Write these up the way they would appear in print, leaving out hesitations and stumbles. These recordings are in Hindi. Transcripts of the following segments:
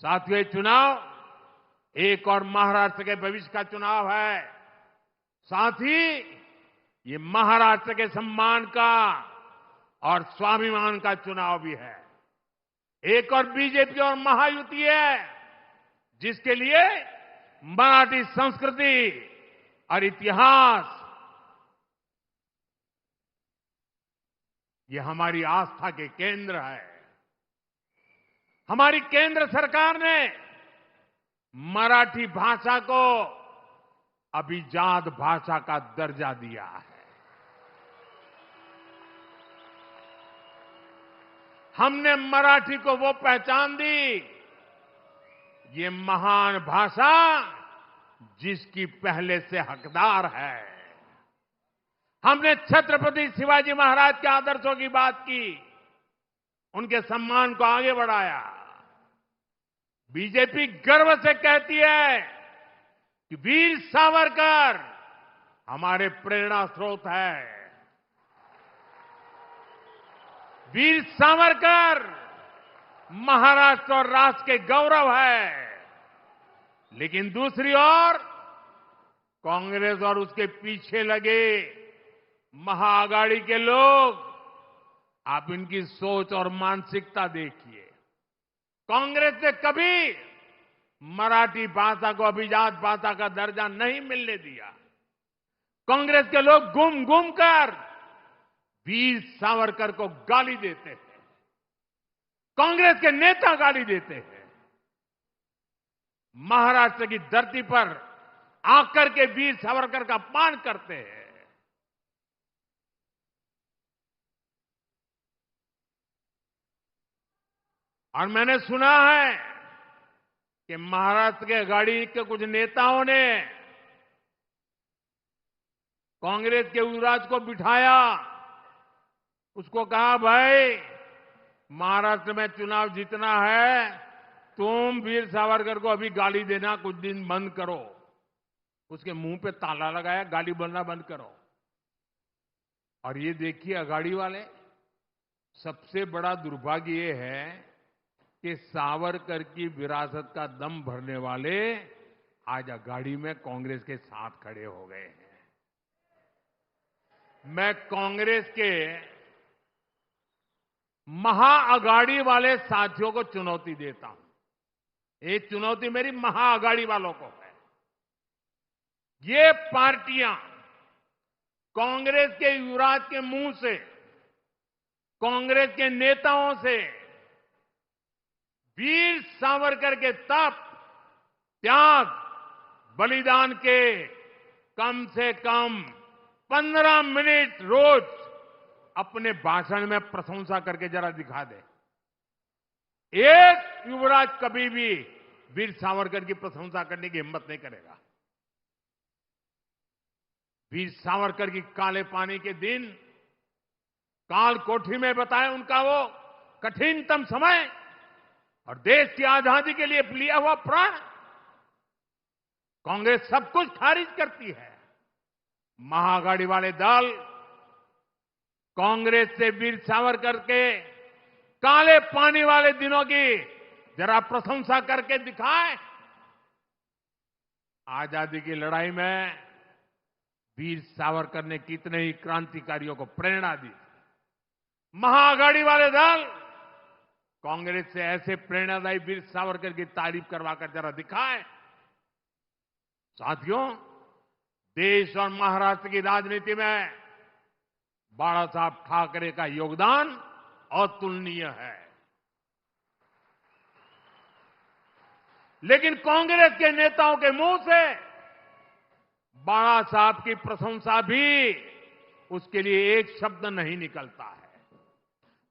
साथियों, ये चुनाव एक और महाराष्ट्र के भविष्य का चुनाव है। साथ ही ये महाराष्ट्र के सम्मान का और स्वाभिमान का चुनाव भी है। एक और बीजेपी और महायुति है, जिसके लिए मराठी संस्कृति और इतिहास ये हमारी आस्था के केंद्र है। हमारी केंद्र सरकार ने मराठी भाषा को अभिजात भाषा का दर्जा दिया है। हमने मराठी को वो पहचान दी, ये महान भाषा जिसकी पहले से हकदार है। हमने छत्रपति शिवाजी महाराज के आदर्शों की बात की, उनके सम्मान को आगे बढ़ाया। बीजेपी गर्व से कहती है कि वीर सावरकर हमारे प्रेरणा स्रोत है। वीर सावरकर महाराष्ट्र और राष्ट्र के गौरव है। लेकिन दूसरी ओर कांग्रेस और उसके पीछे लगे महाआघाड़ी के लोग, आप इनकी सोच और मानसिकता देखिए। कांग्रेस ने कभी मराठी भाषा को अभिजात भाषा का दर्जा नहीं मिलने दिया। कांग्रेस के लोग घूम घूम कर वीर सावरकर को गाली देते हैं। कांग्रेस के नेता गाली देते हैं। महाराष्ट्र की धरती पर आकर के वीर सावरकर का अपमान करते हैं। और मैंने सुना है कि महाराष्ट्र के आघाड़ी के कुछ नेताओं ने कांग्रेस के युवराज को बिठाया, उसको कहा, भाई महाराष्ट्र में चुनाव जीतना है, तुम वीर सावरकर को अभी गाली देना कुछ दिन बंद करो। उसके मुंह पे ताला लगाया, गाली बोलना बंद करो। और ये देखिए आघाड़ी वाले, सबसे बड़ा दुर्भाग्य ये है कि सावरकर की विरासत का दम भरने वाले आज आघाड़ी में कांग्रेस के साथ खड़े हो गए हैं। मैं कांग्रेस के महाआघाड़ी वाले साथियों को चुनौती देता हूं। ये चुनौती मेरी महाआघाड़ी वालों को है। ये पार्टियां कांग्रेस के युवराज के मुंह से, कांग्रेस के नेताओं से वीर सावरकर के तप, त्याग, बलिदान के कम से कम 15 मिनट रोज अपने भाषण में प्रशंसा करके जरा दिखा दे। एक युवराज कभी भी वीर सावरकर की प्रशंसा करने की हिम्मत नहीं करेगा। वीर सावरकर की काले पानी के दिन, काल कोठी में बताए उनका वो कठिनतम समय और देश की आजादी के लिए लिया हुआ प्राण। कांग्रेस सब कुछ खारिज करती है। महाआघाड़ी वाले दल कांग्रेस से वीर सावरकर के काले पानी वाले दिनों की जरा प्रशंसा करके दिखाए। आजादी की लड़ाई में वीर सावरकर ने कितने ही क्रांतिकारियों को प्रेरणा दी। महाआघाड़ी वाले दल कांग्रेस से ऐसे प्रेरणादायी वीर सावरकर की तारीफ करवाकर जरा दिखाए। साथियों, देश और महाराष्ट्र की राजनीति में बाला साहब ठाकरे का योगदान अतुलनीय है। लेकिन कांग्रेस के नेताओं के मुंह से बाला साहब की प्रशंसा भी उसके लिए एक शब्द नहीं निकलता है।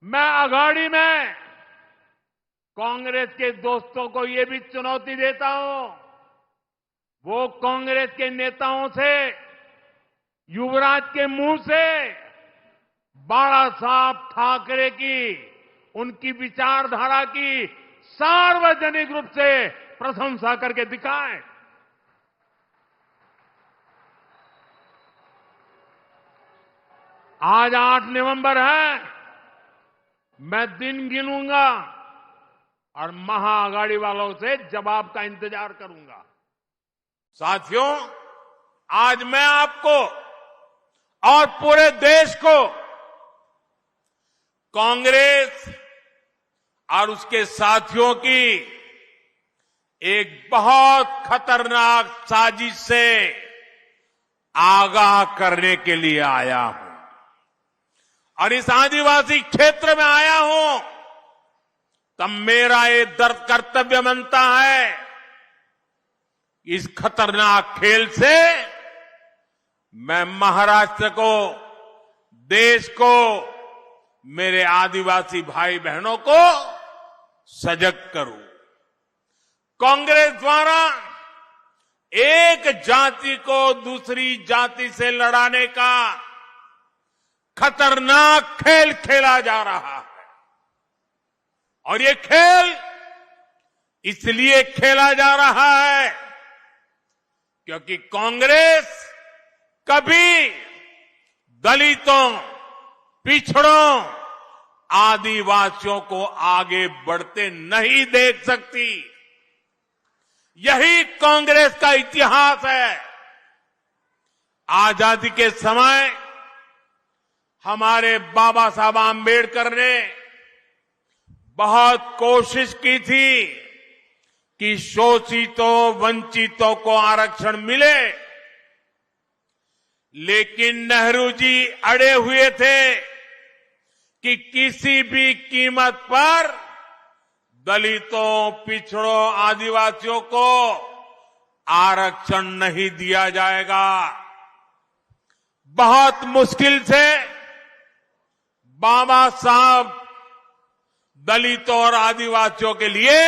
मैं आघाड़ी में कांग्रेस के दोस्तों को यह भी चुनौती देता हूं, वो कांग्रेस के नेताओं से, युवराज के मुंह से बाला साहब ठाकरे की, उनकी विचारधारा की सार्वजनिक रूप से प्रशंसा करके दिखाएं। आज 8 नवंबर है। मैं दिन गिनूंगा और महाआघाड़ी वालों से जवाब का इंतजार करूंगा। साथियों, आज मैं आपको और पूरे देश को कांग्रेस और उसके साथियों की एक बहुत खतरनाक साजिश से आगाह करने के लिए आया हूं और इस आदिवासी क्षेत्र में आया हूं तब मेरा ये दर्द कर्तव्य बनता है। इस खतरनाक खेल से मैं महाराष्ट्र को, देश को, मेरे आदिवासी भाई बहनों को सजग करूं। कांग्रेस द्वारा एक जाति को दूसरी जाति से लड़ाने का खतरनाक खेल खेला जा रहा है और ये खेल इसलिए खेला जा रहा है क्योंकि कांग्रेस कभी दलितों, पिछड़ों, आदिवासियों को आगे बढ़ते नहीं देख सकती। यही कांग्रेस का इतिहास है। आजादी के समय हमारे बाबा साहब आंबेडकर ने बहुत कोशिश की थी कि शोषितों, वंचितों को आरक्षण मिले, लेकिन नेहरू जी अड़े हुए थे कि किसी भी कीमत पर दलितों, पिछड़ों, आदिवासियों को आरक्षण नहीं दिया जाएगा। बहुत मुश्किल से बाबा साहब दलितों और आदिवासियों के लिए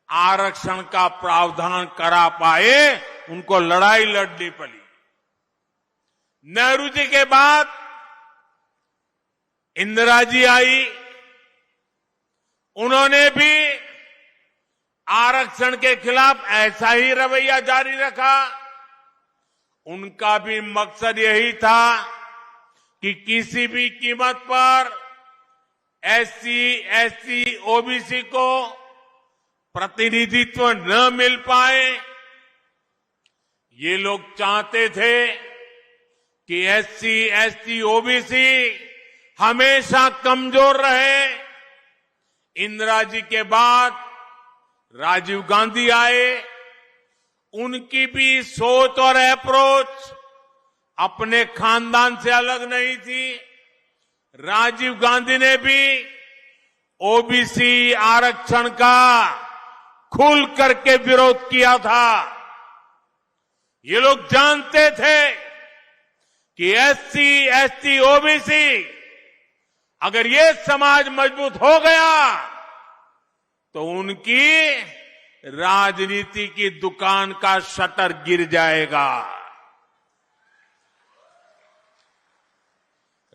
आरक्षण का प्रावधान करा पाए, उनको लड़ाई लड़नी पड़ी। नेहरू जी के बाद इंदिरा जी आई, उन्होंने भी आरक्षण के खिलाफ ऐसा ही रवैया जारी रखा। उनका भी मकसद यही था कि किसी भी कीमत पर एससी, एसटी, ओबीसी को प्रतिनिधित्व न मिल पाए। ये लोग चाहते थे कि एससी, एसटी, ओबीसी हमेशा कमजोर रहे। इंदिरा जी के बाद राजीव गांधी आए, उनकी भी सोच और अप्रोच अपने खानदान से अलग नहीं थी। राजीव गांधी ने भी ओबीसी आरक्षण का खुल करके विरोध किया था। ये लोग जानते थे कि एससी, एसटी, ओबीसी अगर ये समाज मजबूत हो गया तो उनकी राजनीति की दुकान का शटर गिर जाएगा।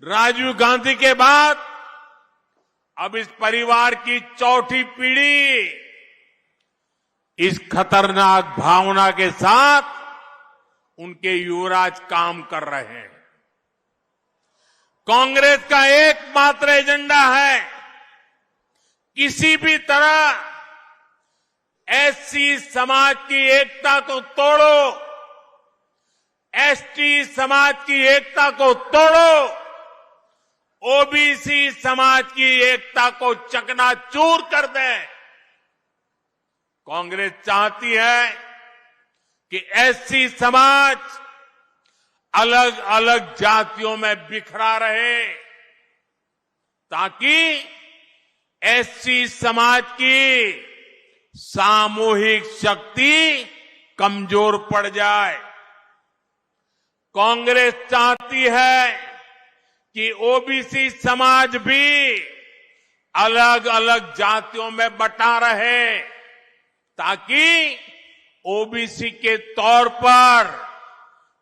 राजीव गांधी के बाद अब इस परिवार की चौथी पीढ़ी इस खतरनाक भावना के साथ उनके युवराज काम कर रहे हैं। कांग्रेस का एकमात्र एजेंडा है किसी भी तरह एससी समाज की एकता को तोड़ो, एसटी समाज की एकता को तोड़ो, ओबीसी समाज की एकता को चकनाचूर कर दे। कांग्रेस चाहती है कि एससी समाज अलग अलग जातियों में बिखरा रहे ताकि एससी समाज की सामूहिक शक्ति कमजोर पड़ जाए। कांग्रेस चाहती है कि ओबीसी समाज भी अलग अलग जातियों में बटा रहे ताकि ओबीसी के तौर पर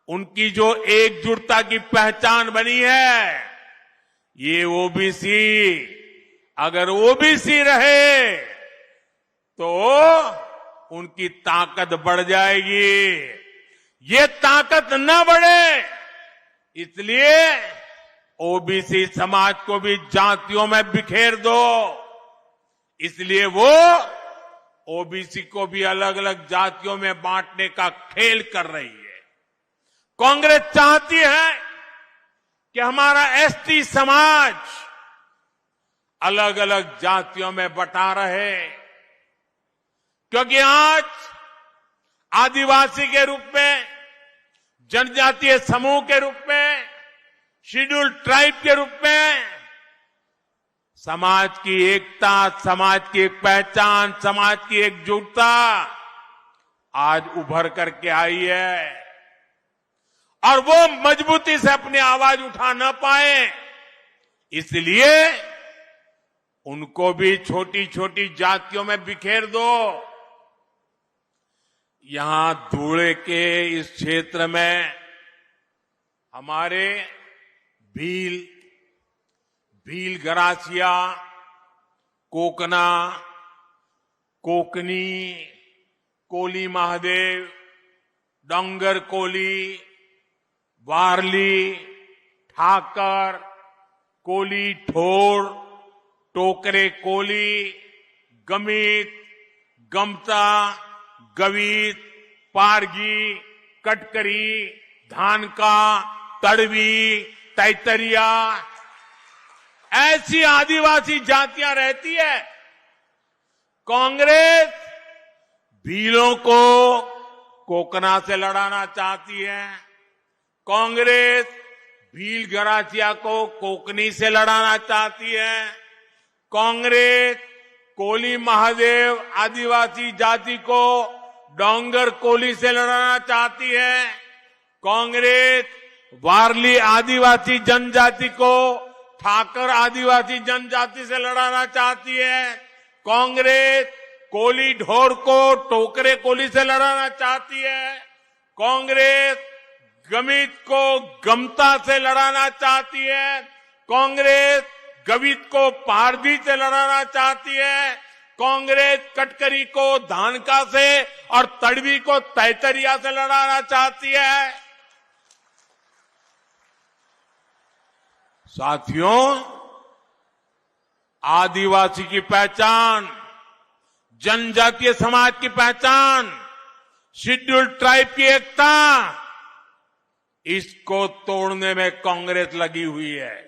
उनकी जो एकजुटता की पहचान बनी है, ये ओबीसी अगर ओबीसी रहे तो उनकी ताकत बढ़ जाएगी। ये ताकत न बढ़े इसलिए ओबीसी समाज को भी जातियों में बिखेर दो। इसलिए वो ओबीसी को भी अलग अलग जातियों में बांटने का खेल कर रही है। कांग्रेस चाहती है कि हमारा एसटी समाज अलग अलग जातियों में बटा रहे, क्योंकि आज आदिवासी के रूप में, जनजातीय समूह के रूप में, शेड्यूल्ड ट्राइब के रूप में समाज की एकता, समाज की एक पहचान, समाज की एकजुटता आज उभर करके आई है। और वो मजबूती से अपनी आवाज उठा न पाए, इसलिए उनको भी छोटी छोटी जातियों में बिखेर दो। यहां धुले के इस क्षेत्र में हमारे भील गरासिया, कोकना, कोकनी, कोली महादेव, डोंगर कोली, वारली, ठाकर, कोली ठोर, टोकरे कोली, गमित, गमता, गवीत, पारगी, कटकरी, धानका, तड़वी, तैतरिया, ऐसी आदिवासी जातियां रहती है। कांग्रेस भीलों को कोकना से लड़ाना चाहती है, कांग्रेस भील गरासिया को कोकनी से लड़ाना चाहती है, कांग्रेस कोली महादेव आदिवासी जाति को डोंगर कोली से लड़ाना चाहती है, कांग्रेस वारली आदिवासी जनजाति को ठाकर आदिवासी जनजाति से लड़ाना चाहती है, कांग्रेस कोली ढोर को टोकरे कोली से लड़ाना चाहती है, कांग्रेस गमित को गमता से लड़ाना चाहती है, कांग्रेस गवित को पारधी से लड़ाना चाहती है, कांग्रेस कटकरी को धानका से और तड़वी को तैतरिया से लड़ाना चाहती है। साथियों, आदिवासी की पहचान, जनजातीय समाज की पहचान, शेड्यूल्ड ट्राइब की एकता, इसको तोड़ने में कांग्रेस लगी हुई है।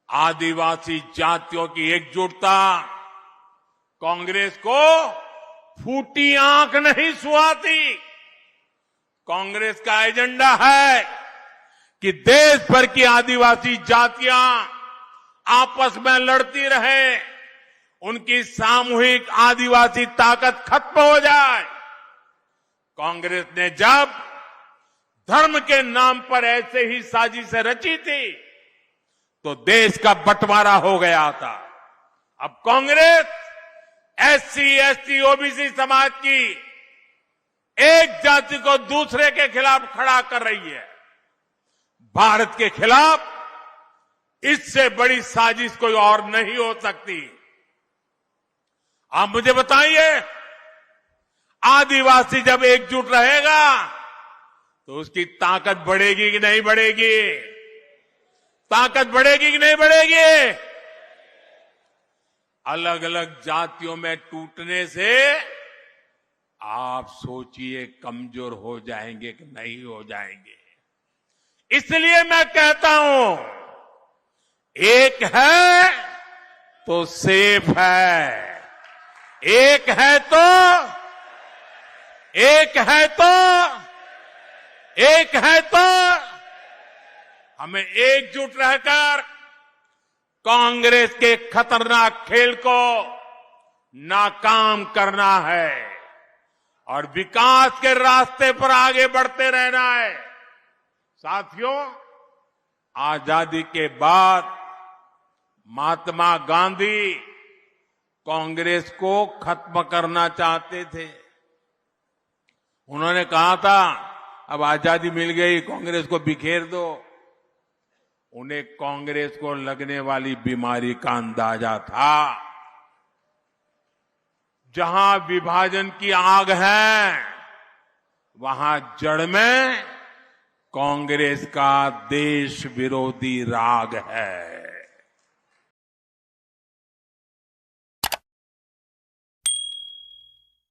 आदिवासी जातियों की एकजुटता कांग्रेस को फूटी आंख नहीं सुहाती। कांग्रेस का एजेंडा है कि देश भर की आदिवासी जातियां आपस में लड़ती रहे, उनकी सामूहिक आदिवासी ताकत खत्म हो जाए। कांग्रेस ने जब धर्म के नाम पर ऐसे ही साजिशें रची थी तो देश का बंटवारा हो गया था। अब कांग्रेस एससी, एसटी, ओबीसी समाज की एक जाति को दूसरे के खिलाफ खड़ा कर रही है। भारत के खिलाफ इससे बड़ी साजिश कोई और नहीं हो सकती। आप मुझे बताइए, आदिवासी जब एकजुट रहेगा तो उसकी ताकत बढ़ेगी कि नहीं बढ़ेगी? ताकत बढ़ेगी कि नहीं बढ़ेगी? अलग अलग जातियों में टूटने से आप सोचिए कमजोर हो जाएंगे कि नहीं हो जाएंगे। इसलिए मैं कहता हूं, एक है तो सेफ है, एक है तो हमें एकजुट रहकर कांग्रेस के खतरनाक खेल को नाकाम करना है और विकास के रास्ते पर आगे बढ़ते रहना है। साथियों, आजादी के बाद महात्मा गांधी कांग्रेस को खत्म करना चाहते थे। उन्होंने कहा था अब आजादी मिल गई, कांग्रेस को बिखेर दो। उन्हें कांग्रेस को लगने वाली बीमारी का अंदाजा था। जहां विभाजन की आग है, वहां जड़ में कांग्रेस का देश विरोधी राग है।